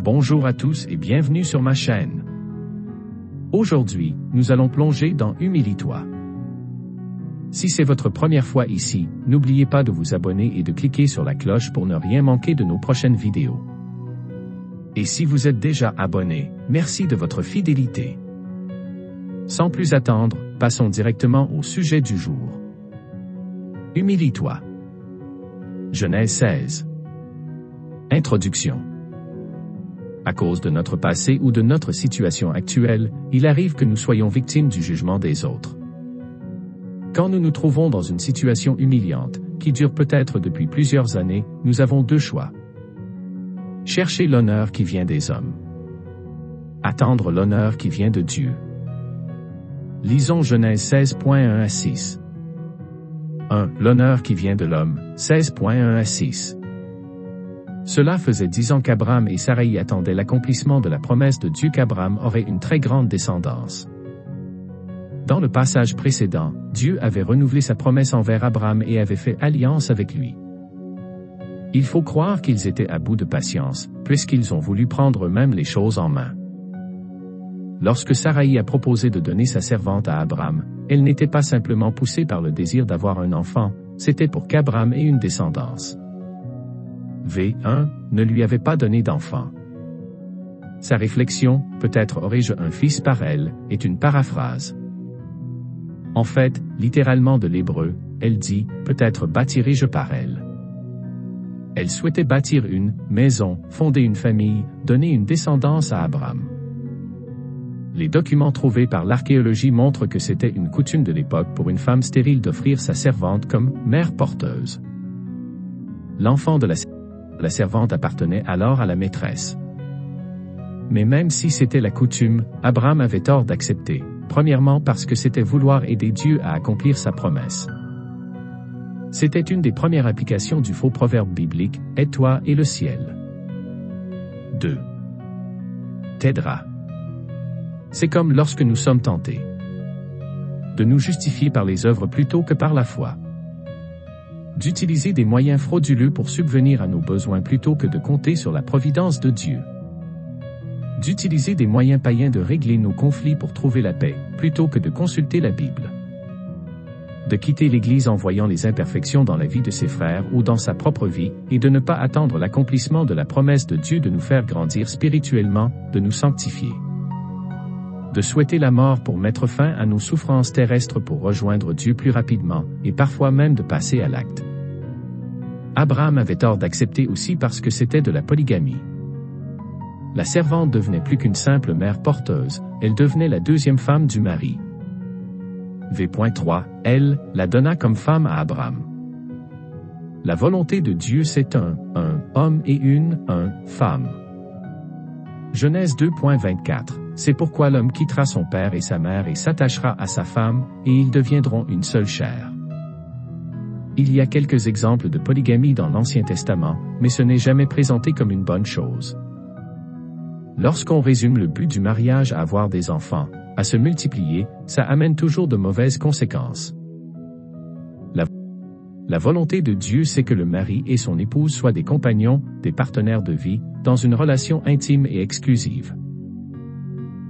Bonjour à tous et bienvenue sur ma chaîne. Aujourd'hui, nous allons plonger dans Humilie-toi. Si c'est votre première fois ici, n'oubliez pas de vous abonner et de cliquer sur la cloche pour ne rien manquer de nos prochaines vidéos. Et si vous êtes déjà abonné, merci de votre fidélité. Sans plus attendre, passons directement au sujet du jour. Humilie-toi. Genèse 16. Introduction. À cause de notre passé ou de notre situation actuelle, il arrive que nous soyons victimes du jugement des autres. Quand nous nous trouvons dans une situation humiliante, qui dure peut-être depuis plusieurs années, nous avons deux choix. Chercher l'honneur qui vient des hommes. Attendre l'honneur qui vient de Dieu. Lisons Genèse 16.1 à 6. 1. L'honneur qui vient de l'homme, 16.1 à 6. Cela faisait 10 ans qu'Abraham et Saraï attendaient l'accomplissement de la promesse de Dieu qu'Abraham aurait une très grande descendance. Dans le passage précédent, Dieu avait renouvelé sa promesse envers Abraham et avait fait alliance avec lui. Il faut croire qu'ils étaient à bout de patience, puisqu'ils ont voulu prendre eux-mêmes les choses en main. Lorsque Saraï a proposé de donner sa servante à Abraham, elle n'était pas simplement poussée par le désir d'avoir un enfant, c'était pour qu'Abraham ait une descendance. V1 ne lui avait pas donné d'enfant. Sa réflexion, peut-être aurais-je un fils par elle, est une paraphrase. En fait, littéralement de l'hébreu, elle dit, peut-être bâtirai-je par elle. Elle souhaitait bâtir une maison, fonder une famille, donner une descendance à Abraham. Les documents trouvés par l'archéologie montrent que c'était une coutume de l'époque pour une femme stérile d'offrir sa servante comme mère porteuse. L'enfant de la servante appartenait alors à la maîtresse. Mais même si c'était la coutume, Abraham avait tort d'accepter, premièrement parce que c'était vouloir aider Dieu à accomplir sa promesse. C'était une des premières applications du faux proverbe biblique, « Aide-toi et le ciel ». 2. T'aidera. C'est comme lorsque nous sommes tentés de nous justifier par les œuvres plutôt que par la foi. D'utiliser des moyens frauduleux pour subvenir à nos besoins plutôt que de compter sur la providence de Dieu. D'utiliser des moyens païens de régler nos conflits pour trouver la paix, plutôt que de consulter la Bible. De quitter l'Église en voyant les imperfections dans la vie de ses frères ou dans sa propre vie, et de ne pas attendre l'accomplissement de la promesse de Dieu de nous faire grandir spirituellement, de nous sanctifier. De souhaiter la mort pour mettre fin à nos souffrances terrestres pour rejoindre Dieu plus rapidement, et parfois même de passer à l'acte. Abraham avait tort d'accepter aussi parce que c'était de la polygamie. La servante devenait plus qu'une simple mère porteuse, elle devenait la deuxième femme du mari. V.3, elle, la donna comme femme à Abraham. La volonté de Dieu c'est un homme et une femme. Genèse 2.24. C'est pourquoi l'homme quittera son père et sa mère et s'attachera à sa femme, et ils deviendront une seule chair. Il y a quelques exemples de polygamie dans l'Ancien Testament, mais ce n'est jamais présenté comme une bonne chose. Lorsqu'on résume le but du mariage à avoir des enfants, à se multiplier, ça amène toujours de mauvaises conséquences. La volonté de Dieu c'est que le mari et son épouse soient des compagnons, des partenaires de vie, dans une relation intime et exclusive.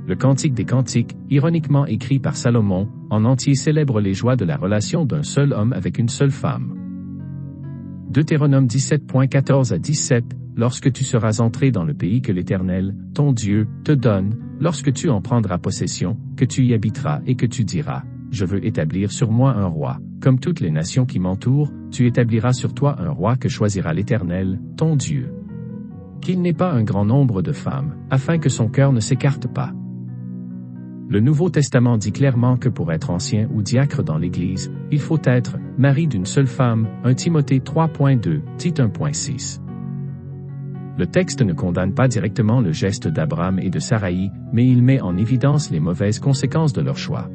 Le Cantique des Cantiques, ironiquement écrit par Salomon, en entier célèbre les joies de la relation d'un seul homme avec une seule femme. Deutéronome 17.14 à 17, lorsque tu seras entré dans le pays que l'Éternel, ton Dieu, te donne, lorsque tu en prendras possession, que tu y habiteras et que tu diras, je veux établir sur moi un roi, comme toutes les nations qui m'entourent, tu établiras sur toi un roi que choisira l'Éternel, ton Dieu. Qu'il n'ait pas un grand nombre de femmes, afin que son cœur ne s'écarte pas. Le Nouveau Testament dit clairement que pour être ancien ou diacre dans l'Église, il faut être mari d'une seule femme, 1 Timothée 3.2, Tite 1.6. Le texte ne condamne pas directement le geste d'Abraham et de Saraï, mais il met en évidence les mauvaises conséquences de leur choix.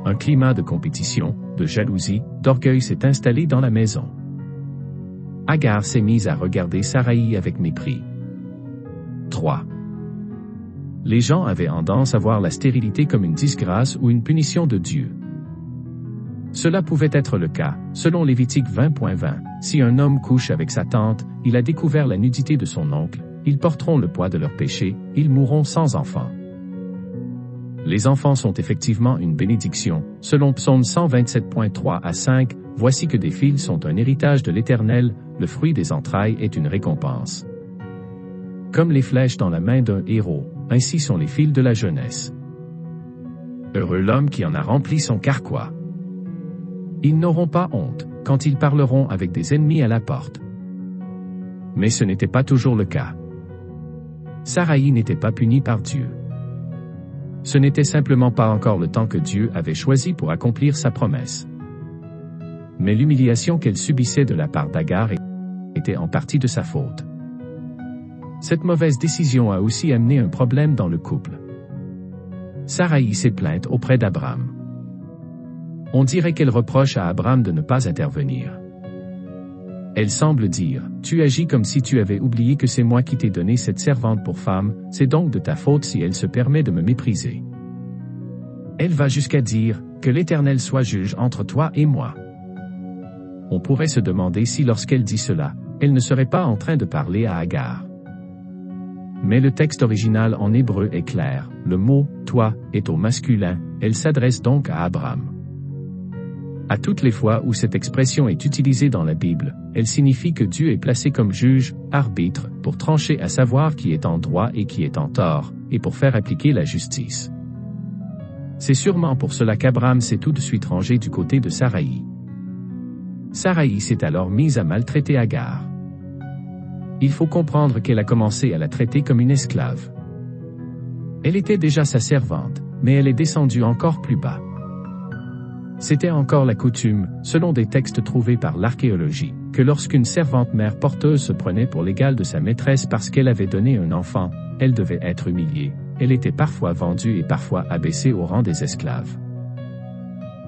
Un climat de compétition, de jalousie, d'orgueil s'est installé dans la maison. Agar s'est mise à regarder Saraï avec mépris. 3. Les gens avaient tendance à voir la stérilité comme une disgrâce ou une punition de Dieu. Cela pouvait être le cas, selon Lévitique 20.20, si un homme couche avec sa tante, il a découvert la nudité de son oncle, ils porteront le poids de leurs péchés, ils mourront sans enfants. Les enfants sont effectivement une bénédiction, selon Psaume 127.3 à 5, voici que des fils sont un héritage de l'Éternel, le fruit des entrailles est une récompense. Comme les flèches dans la main d'un héros, ainsi sont les fils de la jeunesse. Heureux l'homme qui en a rempli son carquois. Ils n'auront pas honte, quand ils parleront avec des ennemis à la porte. Mais ce n'était pas toujours le cas. Saraï n'était pas punie par Dieu. Ce n'était simplement pas encore le temps que Dieu avait choisi pour accomplir sa promesse. Mais l'humiliation qu'elle subissait de la part d'Agar était en partie de sa faute. Cette mauvaise décision a aussi amené un problème dans le couple. Saraï s'est plainte auprès d'Abram. On dirait qu'elle reproche à Abram de ne pas intervenir. Elle semble dire, « Tu agis comme si tu avais oublié que c'est moi qui t'ai donné cette servante pour femme, c'est donc de ta faute si elle se permet de me mépriser. » Elle va jusqu'à dire, « Que l'Éternel soit juge entre toi et moi. » On pourrait se demander si lorsqu'elle dit cela, elle ne serait pas en train de parler à Agar. Mais le texte original en hébreu est clair, le mot « toi » est au masculin, elle s'adresse donc à Abram. À toutes les fois où cette expression est utilisée dans la Bible, elle signifie que Dieu est placé comme juge, arbitre, pour trancher à savoir qui est en droit et qui est en tort, et pour faire appliquer la justice. C'est sûrement pour cela qu'Abram s'est tout de suite rangé du côté de Saraï. Saraï s'est alors mise à maltraiter Agar. Il faut comprendre qu'elle a commencé à la traiter comme une esclave. Elle était déjà sa servante, mais elle est descendue encore plus bas. C'était encore la coutume, selon des textes trouvés par l'archéologie, que lorsqu'une servante mère porteuse se prenait pour l'égale de sa maîtresse parce qu'elle avait donné un enfant, elle devait être humiliée, elle était parfois vendue et parfois abaissée au rang des esclaves.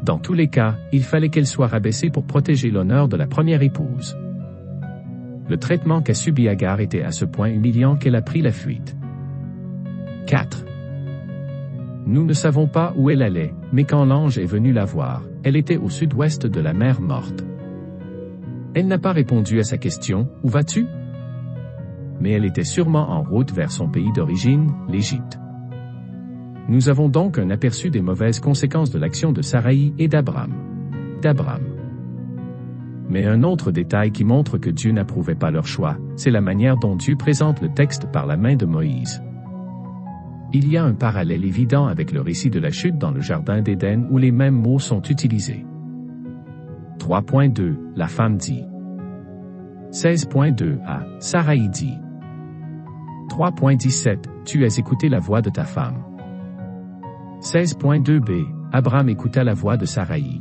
Dans tous les cas, il fallait qu'elle soit rabaissée pour protéger l'honneur de la première épouse. Le traitement qu'a subi Agar était à ce point humiliant qu'elle a pris la fuite. 4. Nous ne savons pas où elle allait, mais quand l'ange est venu la voir, elle était au sud-ouest de la mer Morte. Elle n'a pas répondu à sa question, « Où vas-tu » ? Mais elle était sûrement en route vers son pays d'origine, l'Égypte. Nous avons donc un aperçu des mauvaises conséquences de l'action de Saraï et d'Abram. Mais un autre détail qui montre que Dieu n'approuvait pas leur choix, c'est la manière dont Dieu présente le texte par la main de Moïse. Il y a un parallèle évident avec le récit de la chute dans le jardin d'Éden où les mêmes mots sont utilisés. 3.2 La femme dit. 16.2 A Saraï dit. 3.17 Tu as écouté la voix de ta femme. 16.2 B Abram écouta la voix de Saraï.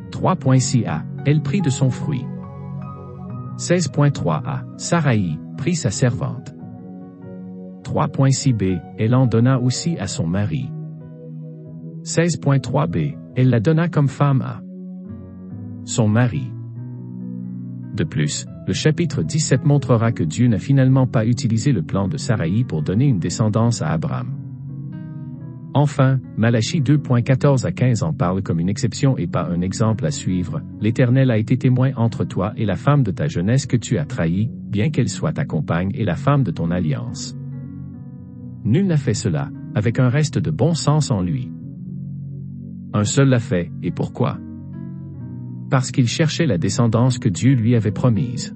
3.6 A Elle prit de son fruit. 16.3 A Saraï prit sa servante. 3.6 B Elle en donna aussi à son mari. 16.3 B Elle la donna comme femme à son mari. De plus, le chapitre 17 montrera que Dieu n'a finalement pas utilisé le plan de Saraï pour donner une descendance à Abram. Enfin, Malachie 2.14 à 15 en parle comme une exception et pas un exemple à suivre. L'Éternel a été témoin entre toi et la femme de ta jeunesse que tu as trahie, bien qu'elle soit ta compagne et la femme de ton alliance. Nul n'a fait cela, avec un reste de bon sens en lui. Un seul l'a fait, et pourquoi ? Parce qu'il cherchait la descendance que Dieu lui avait promise.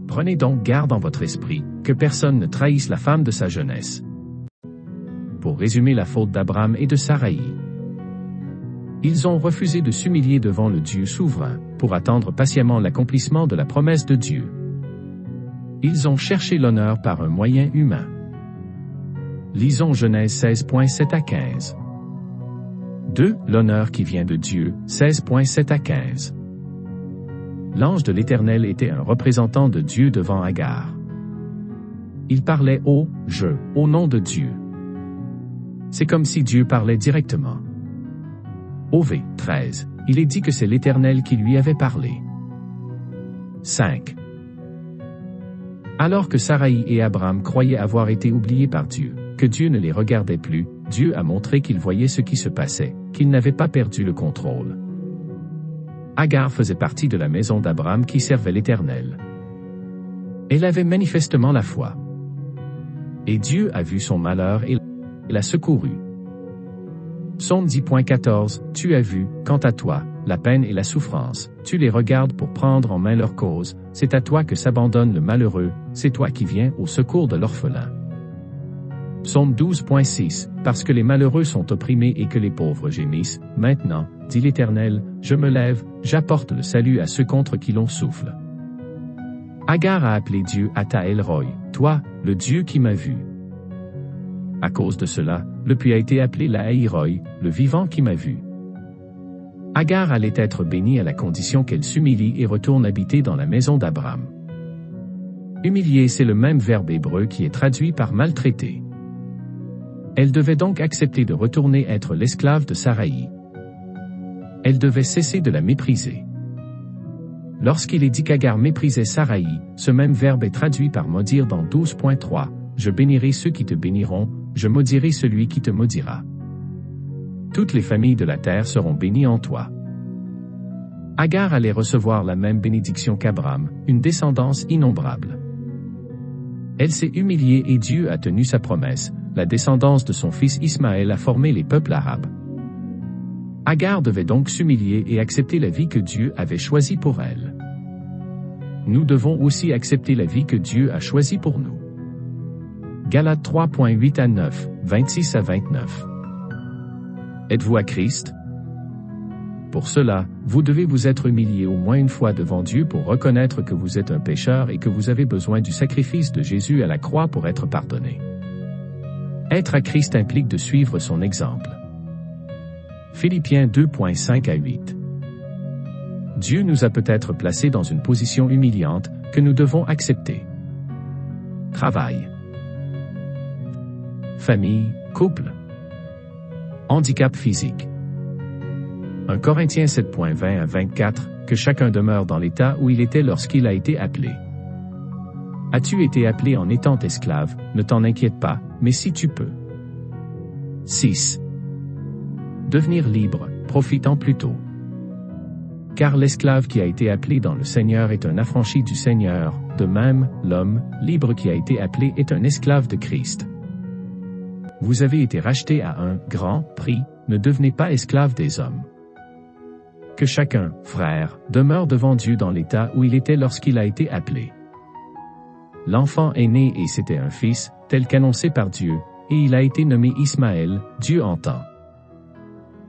Prenez donc garde en votre esprit, que personne ne trahisse la femme de sa jeunesse. Pour résumer la faute d'Abram et de Saraï. Ils ont refusé de s'humilier devant le Dieu souverain, pour attendre patiemment l'accomplissement de la promesse de Dieu. Ils ont cherché l'honneur par un moyen humain. Lisons Genèse 16.7 à 15. 2. L'honneur qui vient de Dieu, 16.7 à 15. L'ange de l'Éternel était un représentant de Dieu devant Agar. Il parlait au nom de Dieu. C'est comme si Dieu parlait directement. Au v. 13, il est dit que c'est l'Éternel qui lui avait parlé. 5. Alors que Saraï et Abram croyaient avoir été oubliés par Dieu, que Dieu ne les regardait plus, Dieu a montré qu'il voyait ce qui se passait, qu'il n'avait pas perdu le contrôle. Agar faisait partie de la maison d'Abram qui servait l'Éternel. Elle avait manifestement la foi. Et Dieu a vu son malheur et l'a secourue. Psaume 10.14, tu as vu, quant à toi, la peine et la souffrance, tu les regardes pour prendre en main leur cause, c'est à toi que s'abandonne le malheureux, c'est toi qui viens au secours de l'orphelin. Psaume 12.6, parce que les malheureux sont opprimés et que les pauvres gémissent, maintenant, dit l'Éternel, je me lève, j'apporte le salut à ceux contre qui l'on souffle. Agar a appelé Dieu Ata El-Roi, toi, le Dieu qui m'a vu. À cause de cela, le puits a été appelé la Haïroi, le vivant qui m'a vu. Agar allait être bénie à la condition qu'elle s'humilie et retourne habiter dans la maison d'Abraham. Humilier, c'est le même verbe hébreu qui est traduit par maltraiter. Elle devait donc accepter de retourner être l'esclave de Saraï. Elle devait cesser de la mépriser. Lorsqu'il est dit qu'Agar méprisait Saraï, ce même verbe est traduit par maudire dans 12.3, je bénirai ceux qui te béniront, je maudirai celui qui te maudira. Toutes les familles de la terre seront bénies en toi. Agar allait recevoir la même bénédiction qu'Abraham, une descendance innombrable. Elle s'est humiliée et Dieu a tenu sa promesse, la descendance de son fils Ismaël a formé les peuples arabes. Agar devait donc s'humilier et accepter la vie que Dieu avait choisie pour elle. Nous devons aussi accepter la vie que Dieu a choisie pour nous. Galates 3.8 à 9, 26 à 29. Êtes-vous à Christ? Pour cela, vous devez vous être humilié au moins une fois devant Dieu pour reconnaître que vous êtes un pécheur et que vous avez besoin du sacrifice de Jésus à la croix pour être pardonné. Être à Christ implique de suivre son exemple. Philippiens 2.5 à 8. Dieu nous a peut-être placés dans une position humiliante que nous devons accepter. Travail. Famille, couple. Handicap physique. 1 Corinthiens 7.20 à 24, que chacun demeure dans l'état où il était lorsqu'il a été appelé. As-tu été appelé en étant esclave, ne t'en inquiète pas, mais si tu peux. 6. Devenir libre, profitant plutôt. Car l'esclave qui a été appelé dans le Seigneur est un affranchi du Seigneur, de même, l'homme, libre qui a été appelé est un esclave de Christ. Vous avez été rachetés à un grand prix, ne devenez pas esclaves des hommes. Que chacun, frère, demeure devant Dieu dans l'état où il était lorsqu'il a été appelé. L'enfant est né et c'était un fils, tel qu'annoncé par Dieu, et il a été nommé Ismaël, Dieu entend.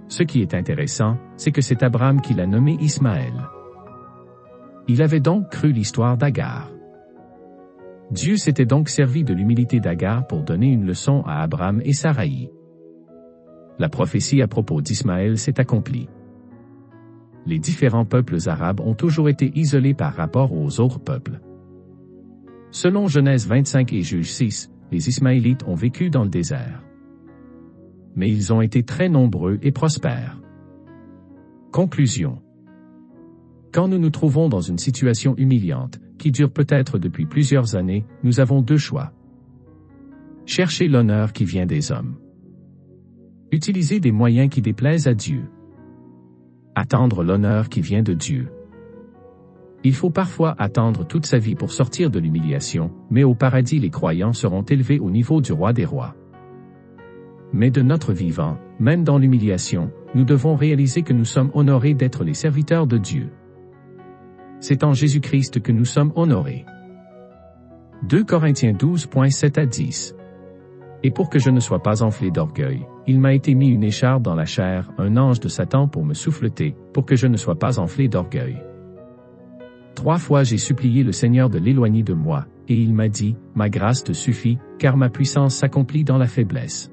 Ce qui est intéressant, c'est que c'est Abraham qui l'a nommé Ismaël. Il avait donc cru l'histoire d'Agar. Dieu s'était donc servi de l'humilité d'Agar pour donner une leçon à Abraham et Saraï. La prophétie à propos d'Ismaël s'est accomplie. Les différents peuples arabes ont toujours été isolés par rapport aux autres peuples. Selon Genèse 25 et Juge 6, les Ismaélites ont vécu dans le désert. Mais ils ont été très nombreux et prospères. Conclusion. Quand nous nous trouvons dans une situation humiliante, qui dure peut-être depuis plusieurs années, nous avons deux choix. Chercher l'honneur qui vient des hommes. Utiliser des moyens qui déplaisent à Dieu. Attendre l'honneur qui vient de Dieu. Il faut parfois attendre toute sa vie pour sortir de l'humiliation, mais au paradis les croyants seront élevés au niveau du roi des rois. Mais de notre vivant, même dans l'humiliation, nous devons réaliser que nous sommes honorés d'être les serviteurs de Dieu. C'est en Jésus-Christ que nous sommes honorés. 2 Corinthiens 12.7 à 10. Et pour que je ne sois pas enflé d'orgueil, il m'a été mis une écharpe dans la chair, un ange de Satan pour me souffleter, pour que je ne sois pas enflé d'orgueil. 3 fois j'ai supplié le Seigneur de l'éloigner de moi, et il m'a dit, ma grâce te suffit, car ma puissance s'accomplit dans la faiblesse.